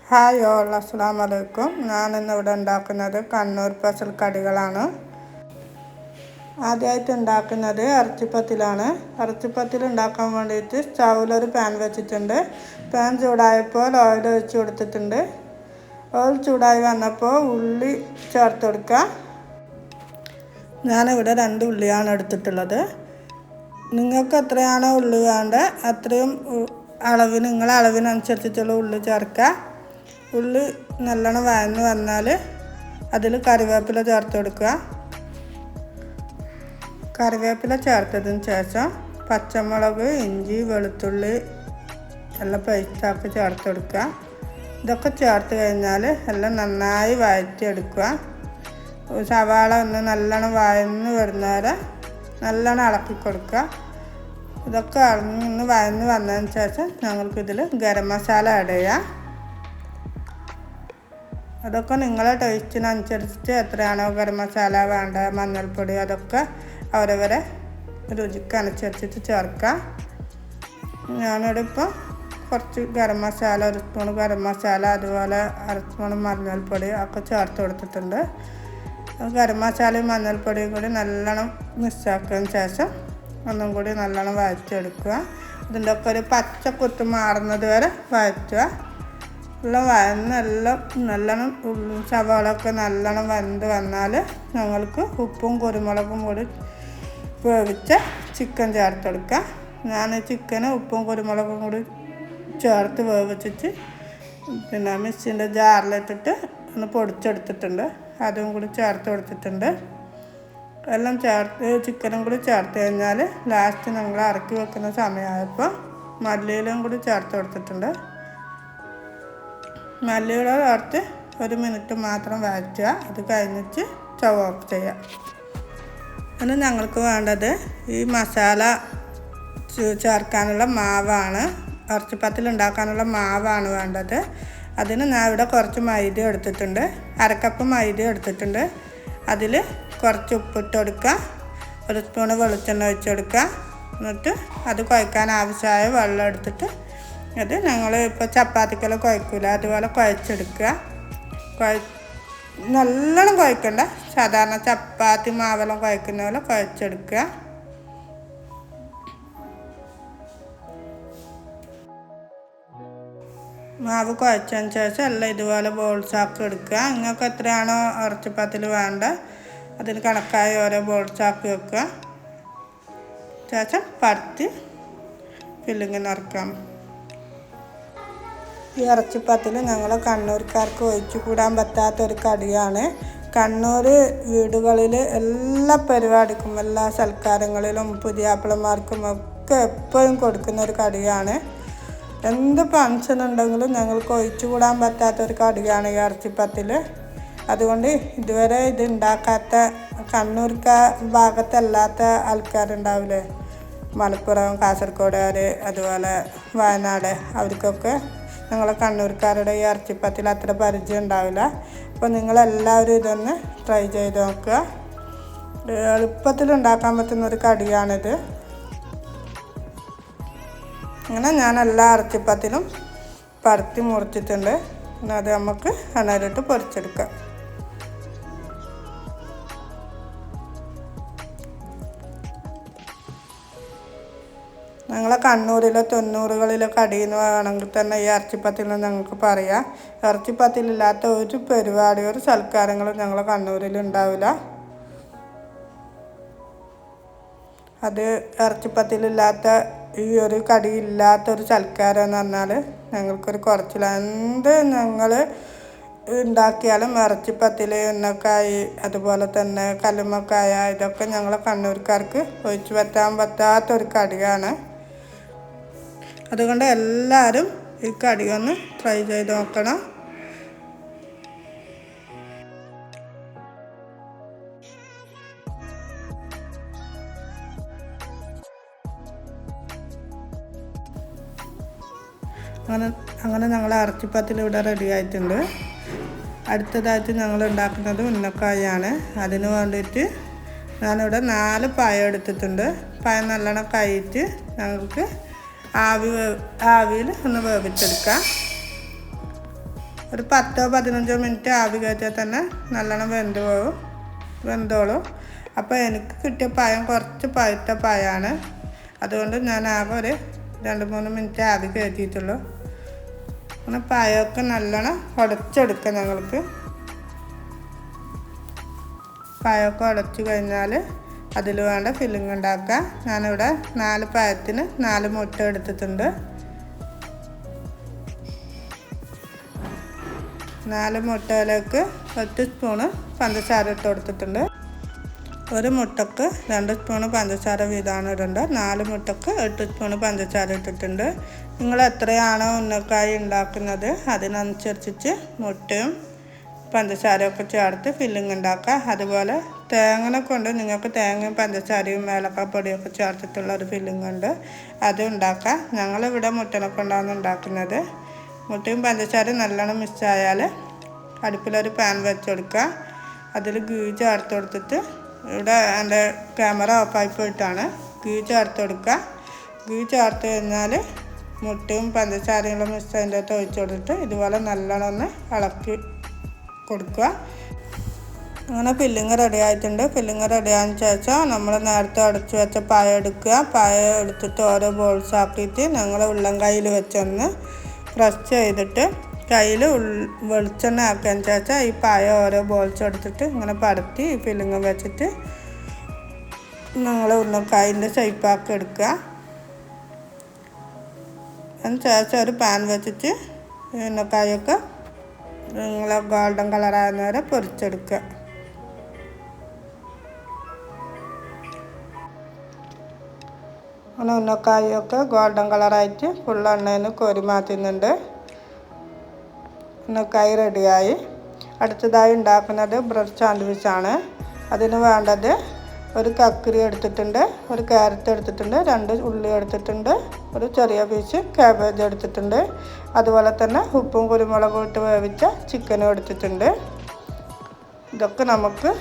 Hi all, അസ്സലാമു അലൈക്കും. ഞാനിന്നിവിടെ ഉണ്ടാക്കുന്നത് കണ്ണൂർ സ്പെഷ്യൽ കടികളാണ്. ആദ്യമായിട്ട് ഉണ്ടാക്കുന്നത് ഇറച്ചിപ്പത്തിലാണ്. ഇറച്ചിപ്പത്തിൽ ഉണ്ടാക്കാൻ വേണ്ടിയിട്ട് സ്റ്റൗവിലൊരു പാൻ വെച്ചിട്ടുണ്ട്. പാൻ ചൂടായപ്പോൾ ഓയിൽ ഒഴിച്ച് കൊടുത്തിട്ടുണ്ട്. ഓയിൽ ചൂടായി വന്നപ്പോൾ ഉള്ളി ചേർത്ത് കൊടുക്കുക. ഞാനിവിടെ 2 ഉള്ളിയാണ് എടുത്തിട്ടുള്ളത്. നിങ്ങൾക്ക് എത്രയാണോ ഉള്ളി വേണ്ടത് അത്രയും നിങ്ങളെ അളവിനനുസരിച്ചിട്ടുള്ള ഉള്ളി ചേർക്കുക. ഉള്ളി നല്ലോണം വഴന്ന് വന്നാൽ അതിൽ കറിവേപ്പില ചേർത്ത് കൊടുക്കുക. കറിവേപ്പില ചേർത്തതിന് ശേഷം പച്ചമുളക്, ഇഞ്ചി, വെളുത്തുള്ളി എല്ലാം പേസ്റ്റാക്കി ചേർത്ത് കൊടുക്കുക. ഇതൊക്കെ ചേർത്ത് കഴിഞ്ഞാൽ എല്ലാം നന്നായി വഴറ്റിയെടുക്കുക. സവാള ഒന്ന് നല്ലോണം വഴന്ന് വരുന്നവരെ നല്ലോണം ഇളക്കി കൊടുക്കുക. ഇതൊക്കെ ഒന്ന് വഴന്ന് വന്നതിന് ശേഷം ഞങ്ങൾക്കിതിൽ ഗരം മസാല ആഡ് ചെയ്യാം. അതൊക്കെ നിങ്ങളെ ടേസ്റ്റിനനുസരിച്ച് എത്രയാണോ ഗരം മസാല വേണ്ട, മഞ്ഞൾപ്പൊടി അതൊക്കെ അവരവരെ രുചിക്കനുസരിച്ചിട്ട് ചേർക്കുക. ഞാനിവിടെ ഇപ്പോൾ കുറച്ച് ഗരം മസാല, 1 സ്പൂൺ ഗരം മസാല, അതുപോലെ 1/2 സ്പൂൺ മഞ്ഞൾപ്പൊടി ഒക്കെ ചേർത്ത് കൊടുത്തിട്ടുണ്ട്. ഗരം മസാലയും മഞ്ഞൾപ്പൊടിയും കൂടി നല്ലോണം മിക്സാക്കിയതിന് ശേഷം ഒന്നും കൂടി നല്ലോണം വഴറ്റിയെടുക്കുക. ഇതിൻ്റെ ഒക്കെ ഒരു പച്ചക്കുത്ത് മാറുന്നത് വരെ വഴറ്റുക. എല്ലാം വഴന്നെല്ലാം നല്ലോണം സവാളൊക്കെ നല്ലോണം വെന്ത് വന്നാൽ ഞങ്ങൾക്ക് ഉപ്പും കുരുമുളകും കൂടി വേവിച്ച ചിക്കൻ ചേർത്തെടുക്കുക. ഞാൻ ചിക്കന് ഉപ്പും കുരുമുളകും കൂടി ചേർത്ത് വേവിച്ചിട്ട് മിക്സിൻ്റെ ജാറിലിട്ടിട്ട് ഒന്ന് പൊടിച്ചെടുത്തിട്ടുണ്ട്. അതും കൂടി ചേർത്ത് കൊടുത്തിട്ടുണ്ട്. എല്ലാം ചേർത്ത് ചിക്കനും കൂടി ചേർത്ത് കഴിഞ്ഞാൽ ലാസ്റ്റ് ഞങ്ങൾ ഇറക്കി വെക്കുന്ന സമയമായപ്പോൾ മല്ലിയിലും കൂടി ചേർത്ത് കൊടുത്തിട്ടുണ്ട്. മല്ലിയില ചേർത്ത് 1 മിനിറ്റ് മാത്രം വഴറ്റുക. അത് കഴിഞ്ഞിട്ട് സ്റ്റവ് ഓഫ് ചെയ്യുക. ഇനി ഞങ്ങൾക്ക് വേണ്ടത് ഈ മസാല ചേർക്കാനുള്ള മാവാണ്. ഇറച്ചിപ്പത്തിൽ ഉണ്ടാക്കാനുള്ള മാവാണ് വേണ്ടത്. അതിന് ഞാൻ ഇവിടെ കുറച്ച് മൈദ എടുത്തിട്ടുണ്ട്. 1/2 കപ്പ് മൈദ എടുത്തിട്ടുണ്ട്. അതിൽ കുറച്ച് ഉപ്പിട്ട് കൊടുക്കുക. 1 സ്പൂൺ വെളിച്ചെണ്ണ ഒഴിച്ച് കൊടുക്കുക. എന്നിട്ട് അത് കുഴക്കാൻ ആവശ്യമായ വെള്ളം എടുത്തിട്ട് അത് ഞങ്ങൾ ഇപ്പോൾ ചപ്പാത്തിക്കെല്ലാം കുഴക്കില്ല അതുപോലെ കുഴച്ചെടുക്കുക. നല്ലോണം കുഴക്കണ്ട, സാധാരണ ചപ്പാത്തി മാവെല്ലാം കുഴക്കുന്ന പോലെ കുഴച്ചെടുക്കുക. മാവ് കുഴച്ചതിന് ശേഷം എല്ലാം ഇതുപോലെ ബോൾസാക്കി എടുക്കുക. നിങ്ങൾക്ക് എത്രയാണോ ഇറച്ചിപ്പത്തിൽ വേണ്ട അതിന് കണക്കായി ഓരോ ബോൾസാക്കി വെക്കുക. ശേഷം പരത്തി ഫില്ലിങ് നിറക്കാം. ഈ ഇറച്ചിപ്പത്തിൽ ഞങ്ങൾ കണ്ണൂർക്കാർക്ക് ഒഴിച്ചു കൂടാൻ പറ്റാത്തൊരു കടിയാണ്. കണ്ണൂർ വീടുകളിൽ എല്ലാ പരിപാടിക്കും, എല്ലാ സൽക്കാരങ്ങളിലും പുതിയാപ്പിളമാർക്കും ഒക്കെ എപ്പോഴും കൊടുക്കുന്ന ഒരു കടിയാണ്. എന്ത് ഫങ്ഷൻ ഉണ്ടെങ്കിലും ഞങ്ങൾക്ക് ഒഴിച്ചു കൂടാൻ പറ്റാത്തൊരു കടിയാണ് ഈ ഇറച്ചിപ്പത്തിൽ. അതുകൊണ്ട് ഇതുവരെ ഇത് ഉണ്ടാക്കാത്ത കണ്ണൂർക്ക ഭാഗത്തല്ലാത്ത ആൾക്കാരുണ്ടാവില്ലേ, മലപ്പുറം, കാസർഗോഡുകാർ, അതുപോലെ വയനാട്, അവർക്കൊക്കെ ഞങ്ങളെ കണ്ണൂർക്കാരുടെ ഈ ഇറച്ചിപ്പത്തിൽ അത്ര പരിചയം ഉണ്ടാവില്ല. അപ്പോൾ നിങ്ങളെല്ലാവരും ഇതൊന്ന് ട്രൈ ചെയ്ത് നോക്കുക. എളുപ്പത്തിൽ ഉണ്ടാക്കാൻ പറ്റുന്നൊരു കടിയാണിത്. അങ്ങനെ ഞാൻ എല്ലാ ഇറച്ചിപ്പത്തിലും പരത്തി മുറിച്ചിട്ടുണ്ട്. പിന്നെ അത് നമുക്ക് എണ്ണയിലിട്ട് പൊരിച്ചെടുക്കാം. ഞങ്ങളെ കണ്ണൂരിലെ 90കളിലെ കടിയെന്ന് വേണമെങ്കിൽ തന്നെ ഈ ഇറച്ചിപ്പത്തിൽ ഞങ്ങൾക്ക് പറയാം. ഇറച്ചിപ്പത്തിലില്ലാത്ത ഒരു പരിപാടി, ഒരു സൽക്കാരങ്ങളും ഞങ്ങളെ കണ്ണൂരിൽ ഉണ്ടാവില്ല. അത് ഇറച്ചിപ്പത്തിലില്ലാത്ത ഈ ഒരു കടിയില്ലാത്തൊരു സൽക്കാരം എന്ന് പറഞ്ഞാൽ ഞങ്ങൾക്കൊരു കുറച്ചില്ല. എന്ത് ഞങ്ങൾ ഉണ്ടാക്കിയാലും ഇറച്ചിപ്പത്തിൽ, എണ്ണക്കായി, അതുപോലെ തന്നെ കല്ലുമ്മക്കായ, ഇതൊക്കെ ഞങ്ങളെ കണ്ണൂർക്കാർക്ക് ഒഴിച്ചു പറ്റാൻ പറ്റാത്തൊരു കടിയാണ്. അതുകൊണ്ട് എല്ലാവരും ഈ കടിയൊന്ന് ട്രൈ ചെയ്ത് നോക്കണം. അങ്ങനെ ഞങ്ങൾ ഇറച്ചിപ്പത്തിൽ ഇവിടെ റെഡി ആയിട്ടുണ്ട്. അടുത്തതായിട്ട് ഞങ്ങൾ ഉണ്ടാക്കുന്നത് ഉന്നക്കായാണ്. അതിന് വേണ്ടിയിട്ട് ഞാനിവിടെ 4 പഴം എടുത്തിട്ടുണ്ട്. പഴം നല്ലോണം കഴുകിയിട്ട് ഞങ്ങൾക്ക് ആവിയിൽ ഒന്ന് വേവിച്ചെടുക്കാം. ഒരു 10-15 മിനിറ്റ് ആവി കയറ്റിയാൽ തന്നെ നല്ലോണം വെന്തോളും. അപ്പോൾ എനിക്ക് കിട്ടിയ പഴം കുറച്ച് പഴുത്ത പഴമാണ്, അതുകൊണ്ട് ഞാൻ ആകെ ഒരു 2-3 മിനിറ്റ് ആവി കയറ്റിയിട്ടുള്ളൂ. അങ്ങനെ പഴമൊക്കെ നല്ലോണം ഉടച്ചെടുക്കാം. ഞങ്ങൾക്ക് പഴമൊക്കെ ഉടച്ചു കഴിഞ്ഞാൽ അതിൽ വേണ്ട ഫില്ലിങ് ഉണ്ടാക്കാം. ഞാനിവിടെ 4 പഴത്തിന് 4 മുട്ട എടുത്തിട്ടുണ്ട്. 4 മുട്ടയിലേക്ക് 8 സ്പൂണ് പഞ്ചസാര ഇട്ട് കൊടുത്തിട്ടുണ്ട്. ഒരു മുട്ടക്ക് 2 സ്പൂണ് പഞ്ചസാര വീതമാണ് ഇടേണ്ടത്. 4 മുട്ടക്ക് 8 സ്പൂണ് പഞ്ചസാര ഇട്ടിട്ടുണ്ട്. നിങ്ങൾ എത്രയാണോ ഉന്നക്കായ ഉണ്ടാക്കുന്നത് അതിനനുസരിച്ച് മുട്ടയും പഞ്ചസാരയൊക്കെ ചേർത്ത് ഫില്ലിങ് ഉണ്ടാക്കുക. അതുപോലെ തേങ്ങനെ കൊണ്ട് നിങ്ങൾക്ക് തേങ്ങയും പഞ്ചസാരയും ഏലക്കാപ്പൊടിയൊക്കെ ചേർത്തിട്ടുള്ള ഒരു ഫില്ലിങ് ഉണ്ട്, അത് ഉണ്ടാക്കുക. ഞങ്ങളിവിടെ മുട്ടനെ കൊണ്ടാണ് ഉണ്ടാക്കുന്നത്. മുട്ടയും പഞ്ചസാരയും നല്ലോണം മിക്സായാൽ അടുപ്പിലൊരു പാൻ വെച്ച് കൊടുക്കുക. അതിൽ ഗീ ചേർത്ത് കൊടുത്തിട്ട്, ഇവിടെ എൻ്റെ ക്യാമറ ഓഫായി പോയിട്ടാണ്, ഗീ ചേർത്ത് കൊടുക്കുക. ഗീ ചേർത്ത് കഴിഞ്ഞാൽ മുട്ടയും പഞ്ചസാരയും മിക്സ് അതിൻ്റെ അകത്ത് ഒഴിച്ച് കൊടുത്തിട്ട് ഇതുപോലെ നല്ലോണം ഒന്ന് ഇളക്കി കൊടുക്കുക. അങ്ങനെ ഫില്ലിങ് റെഡി ആയിട്ടുണ്ട്. ഫില്ലിങ് റെഡി ആയതിനു ശേഷം നമ്മൾ നേരത്തെ അടച്ചു വെച്ച പഴം എടുക്കുക. പഴം എടുത്തിട്ട് ഓരോ ബോൾസ് ആക്കിയിട്ട് ഞങ്ങൾ ഉള്ളം കയ്യിൽ വെച്ചൊന്ന് പ്രസ് ചെയ്തിട്ട് കയ്യിൽ വെളിച്ചെണ്ണ ആക്കിയതിന് ശേഷം ഈ പഴം ഓരോ ബോൾസ് എടുത്തിട്ട് ഇങ്ങനെ പരത്തി ഈ ഫില്ലിങ് വെച്ചിട്ട് ഞങ്ങൾ ഉരുളക്കായൻ്റെ ഷേപ്പാക്കി എടുക്കുക. അതിന് ശേഷം ഒരു പാൻ വെച്ചിട്ട് ഉരുളക്കായൊക്കെ നിങ്ങൾ ഗോൾഡൻ കളറാകുന്ന വരെ പൊരിച്ചെടുക്കുക. അങ്ങനെ ഉന്നക്കായൊക്കെ ഗോൾഡൻ കളറായിട്ട് ഫുൾ എണ്ണയിൽ കോരി മാറ്റുന്നുണ്ട്. ഉന്നക്കായ റെഡിയായി. അടുത്തതായി ഉണ്ടാക്കുന്നത് ബ്രെഡ് സാൻഡ്വിച്ചാണ്. അതിന് വേണ്ടത് ഒരു കക്കരി എടുത്തിട്ടുണ്ട്, ഒരു ക്യാരറ്റ് എടുത്തിട്ടുണ്ട്, 2 ഉള്ളി എടുത്തിട്ടുണ്ട്, ഒരു ചെറിയ പീസ് കാബേജ് എടുത്തിട്ടുണ്ട്. അതുപോലെ തന്നെ ഉപ്പും കുരുമുളകും ഇട്ട് വേവിച്ച ചിക്കനും എടുത്തിട്ടുണ്ട്. ഇതൊക്കെ നമുക്ക്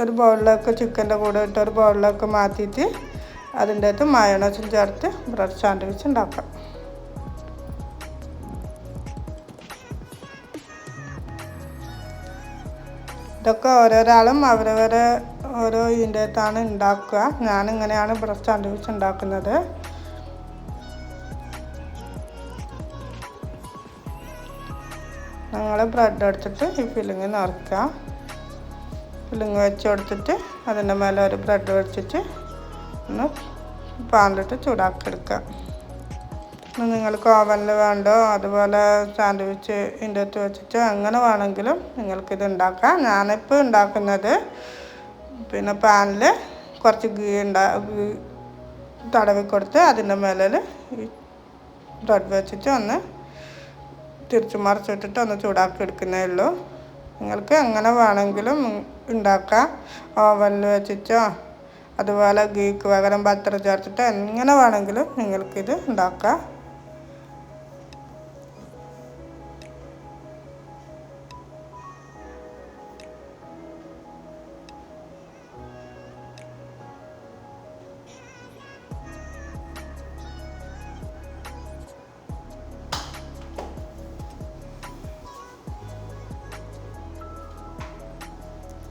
ഒരു ബൗളിലേക്ക് ചിക്കൻ്റെ കൂടെ ഇട്ട് ഒരു ബൗളിലേക്ക് മാറ്റിയിട്ട് അതിൻ്റെ അകത്ത് മയോണൈസും ചേർത്ത് ബ്രെഡ് സാൻഡ്വിച്ച് ഉണ്ടാക്കാം. ഇതൊക്കെ ഓരോരാളും അവരവരെ ഓരോ ഇതിൻ്റെ അകത്താണ് ഉണ്ടാക്കുക. ഞാനിങ്ങനെയാണ് ബ്രെഡ് സാൻഡ്വിച്ച് ഉണ്ടാക്കുന്നത്. ഞങ്ങൾ ബ്രെഡ് എടുത്തിട്ട് ഈ ഫില്ലിങ് നിറയ്ക്കുക. ഫില്ലിങ് വെച്ച് കൊടുത്തിട്ട് അതിൻ്റെ മേലെ ഒരു ബ്രെഡ് വെച്ചിട്ട് ഒന്ന് പാനിലിട്ട് ചൂടാക്കി എടുക്കുക. നിങ്ങൾക്ക് ഓവനിൽ വേണ്ടോ അതുപോലെ സാൻഡ്വിച്ച് ഇതിൻ്റെ അകത്ത് വെച്ചിട്ട് അങ്ങനെ വേണമെങ്കിലും നിങ്ങൾക്കിത് ഉണ്ടാക്കാം. ഞാനിപ്പോൾ ഉണ്ടാക്കുന്നത് പിന്നെ പാനിൽ കുറച്ച് ഗീ തടവി കൊടുത്ത് അതിൻ്റെ മേലിൽ ഈ ബ്രെഡ് വെച്ചിട്ട് ഒന്ന് തിരിച്ച് മറിച്ചിട്ടിട്ട് ഒന്ന് ചൂടാക്കി എടുക്കുന്നേ ഉള്ളൂ. നിങ്ങൾക്ക് എങ്ങനെ വേണമെങ്കിലും ഉണ്ടാക്കാം. ഓവനിൽ വെച്ചിട്ടോ അതുപോലെ ഗീക്ക് പകരം ബട്ടർ ചേർത്തിട്ടോ എങ്ങനെ വേണമെങ്കിലും നിങ്ങൾക്കിത് ഉണ്ടാക്കാം.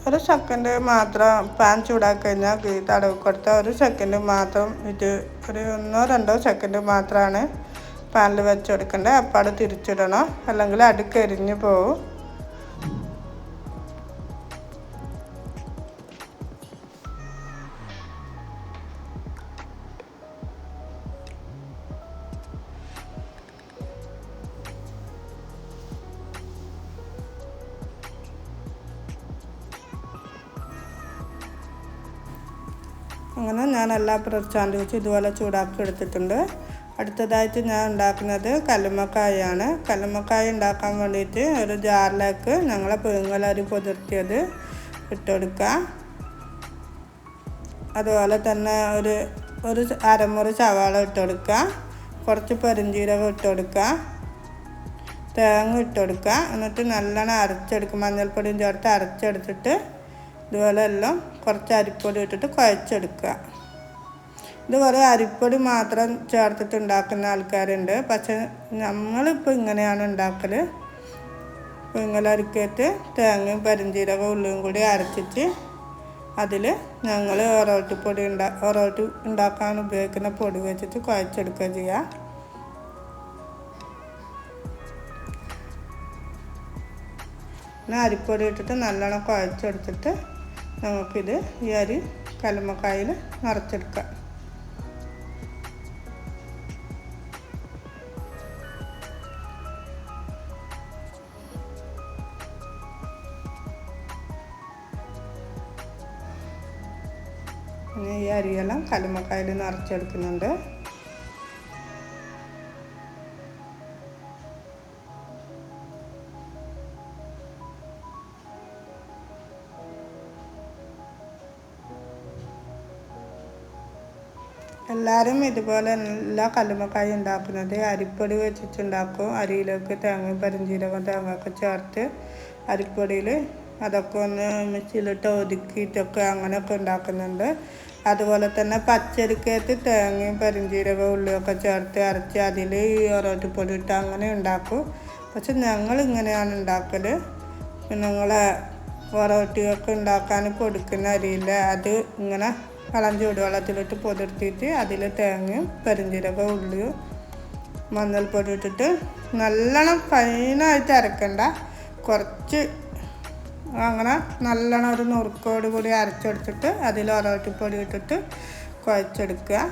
ഒരു സെക്കൻഡ് മാത്രം പാൻ ചൂടാക്കി കഴിഞ്ഞാൽ ഗീ തടവി കൊടുത്താൽ ഒരു സെക്കൻഡ് മാത്രം ഇത് ഒരു 1-2 സെക്കൻഡ് മാത്രമാണ് പാനിൽ വെച്ച് കൊടുക്കേണ്ടത്. അപ്പോൾ അത് തിരിച്ചിടണം, അല്ലെങ്കിൽ അടുക്കരിഞ്ഞ് പോവും. അങ്ങനെ ഞാൻ എല്ലാ ബ്രെഡ് സാൻഡ്വിച്ചും ഇതുപോലെ ചൂടാക്കി എടുത്തിട്ടുണ്ട്. അടുത്തതായിട്ട് ഞാൻ ഉണ്ടാക്കുന്നത് കല്ലുമ്മക്കായാണ്. കല്ലുമ്മക്കായ ഉണ്ടാക്കാൻ വേണ്ടിയിട്ട് ഒരു ജാറിലേക്ക് ഞങ്ങൾ പുഴുങ്ങലരി പൊതിർത്തിയത് ഇട്ടുകൊടുക്കുക. അതുപോലെ തന്നെ ഒരു അരമുറി സവാള ഇട്ടുകൊടുക്കുക, കുറച്ച് പെരുംജീരകം ഇട്ടുകൊടുക്കുക, തേങ്ങ ഇട്ടുകൊടുക്കുക. എന്നിട്ട് നല്ലോണം അരച്ചെടുക്കുക. മഞ്ഞൾപ്പൊടിയും ചേർത്ത് അരച്ചെടുത്തിട്ട് ഇതുപോലെ എല്ലാം കുറച്ച് അരിപ്പൊടി ഇട്ടിട്ട് കുഴച്ചെടുക്കുക. ഇത് വെറും അരിപ്പൊടി മാത്രം ചേർത്തിട്ട് ഉണ്ടാക്കുന്ന ആൾക്കാരുണ്ട്. പക്ഷെ നമ്മളിപ്പോൾ ഇങ്ങനെയാണ് ഉണ്ടാക്കൽ. പുഴുങ്ങലരിക്കത്ത് തേങ്ങയും പെരുംജീരകവും ഉള്ളിയും കൂടി അരച്ചിട്ട് അതിൽ ഞങ്ങൾ ഒറോട്ടി ഉണ്ടാക്കാൻ ഉപയോഗിക്കുന്ന പൊടി വെച്ചിട്ട് കുഴച്ചെടുക്കുക ചെയ്യുക. പിന്നെ അരിപ്പൊടി ഇട്ടിട്ട് നല്ലോണം കുഴച്ചെടുത്തിട്ട് നമുക്കിത് ഈ അരി കല്ലുമ്മക്കായിൽ നിറച്ചെടുക്കാം. പിന്നെ ഈ അരിയെല്ലാം കല്ലുമ്മക്കായിൽ നിറച്ചെടുക്കുന്നുണ്ട്. എല്ലാവരും ഇതുപോലെ എല്ലാ കല്ലുമ്മക്കായ ഉണ്ടാക്കുന്നത് അരിപ്പൊടി വെച്ചിട്ടുണ്ടാക്കും. അരിയിലേക്ക് തേങ്ങയും പെരുംജീരകം തേങ്ങയൊക്കെ ചേർത്ത് അരിപ്പൊടിയിൽ അതൊക്കെ ഒന്ന് മിക്സിയിലിട്ട് ഒതുക്കിയിട്ടൊക്കെ അങ്ങനെയൊക്കെ ഉണ്ടാക്കുന്നുണ്ട്. അതുപോലെ തന്നെ പച്ചരിക്കകത്ത് തേങ്ങയും പെരുംജീരകവും ഉള്ളിയൊക്കെ ചേർത്ത് അരച്ച് അതിൽ ഈ ഒറോട്ടിപ്പൊടി ഇട്ട് അങ്ങനെ ഉണ്ടാക്കും. പക്ഷെ ഞങ്ങളിങ്ങനെയാണ് ഉണ്ടാക്കൽ. പിന്നെ ഞങ്ങളെ ഒറോട്ടിയൊക്കെ ഉണ്ടാക്കാൻ പൊടിക്കുന്ന അരിയില്ല, അത് ഇങ്ങനെ ഇളം ചൂടുവെള്ളത്തിലിട്ട് പൊതിർത്തിയിട്ട് അതിൽ തേങ്ങയും പെരുംജീരകവും ഉള്ളിയും മഞ്ഞൾപ്പൊടി ഇട്ടിട്ട് നല്ലോണം ഫൈനായിട്ട് അരക്കണ്ട, കുറച്ച് അങ്ങനെ നല്ലോണം ഒരു നുറുക്കോട് കൂടി അരച്ചെടുത്തിട്ട് അതിൽ ഒറോട്ടിപ്പൊടി ഇട്ടിട്ട് കുഴച്ചെടുക്കുക.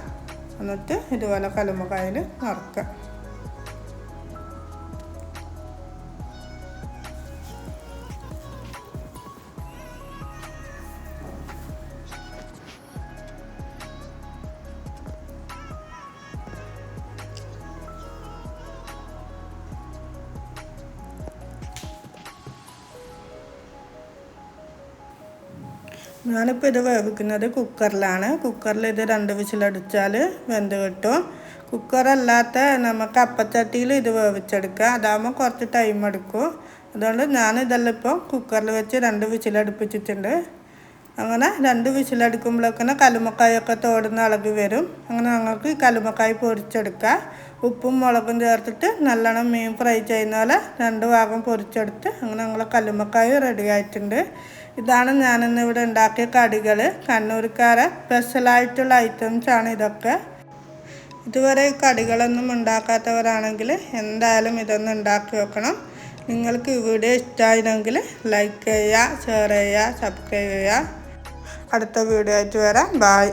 എന്നിട്ട് ഇതുപോലെ കല്ലുമ്മക്കായിൽ നിറക്കുക. ഞാനിപ്പോൾ ഇത് വേവിക്കുന്നത് കുക്കറിലാണ്. കുക്കറിൽ ഇത് 2 വിസിലടിച്ചാൽ വെന്ത് കിട്ടും. കുക്കറല്ലാത്ത നമുക്ക് അപ്പച്ചട്ടിയിൽ ഇത് വേവിച്ചെടുക്കുക. അതാകുമ്പോൾ കുറച്ച് ടൈം എടുക്കും. അതുകൊണ്ട് ഞാനിതെല്ലാം ഇപ്പോൾ കുക്കറിൽ വെച്ച് 2 വിസിലടുപ്പിച്ചിട്ടുണ്ട്. അങ്ങനെ 2 വിസിലടിക്കുമ്പോഴേക്കന്നെ കല്ലുമ്മക്കായൊക്കെ തോടുന്ന ഇളകി വരും. അങ്ങനെ ഞങ്ങൾക്ക് കല്ലുമ്മക്കായ പൊരിച്ചെടുക്കുക. ഉപ്പും മുളകും ചേർത്തിട്ട് നല്ലോണം മീൻ ഫ്രൈ ചെയ്യുന്ന പോലെ 2 ഭാഗം പൊരിച്ചെടുത്ത് അങ്ങനെ ഞങ്ങൾ കല്ലുമ്മക്കായ റെഡി ആയിട്ടുണ്ട്. ഇതാണ് ഞാനിന്ന് ഇവിടെ ഉണ്ടാക്കിയ കടികൾ. കണ്ണൂർക്കാരെ സ്പെഷ്യലായിട്ടുള്ള ഐറ്റംസാണ് ഇതൊക്കെ. ഇതുവരെ കടികളൊന്നും ഉണ്ടാക്കാത്തവരാണെങ്കിൽ എന്തായാലും ഇതൊന്ന് ഉണ്ടാക്കി വെക്കണം. നിങ്ങൾക്ക് ഈ വീഡിയോ ഇഷ്ടമായിരുന്നെങ്കിൽ ലൈക്ക് ചെയ്യുക, ഷെയർ ചെയ്യുക, സബ്സ്ക്രൈബ് ചെയ്യുക. അടുത്ത വീഡിയോ ആയിട്ട് വരാം. ബായ്.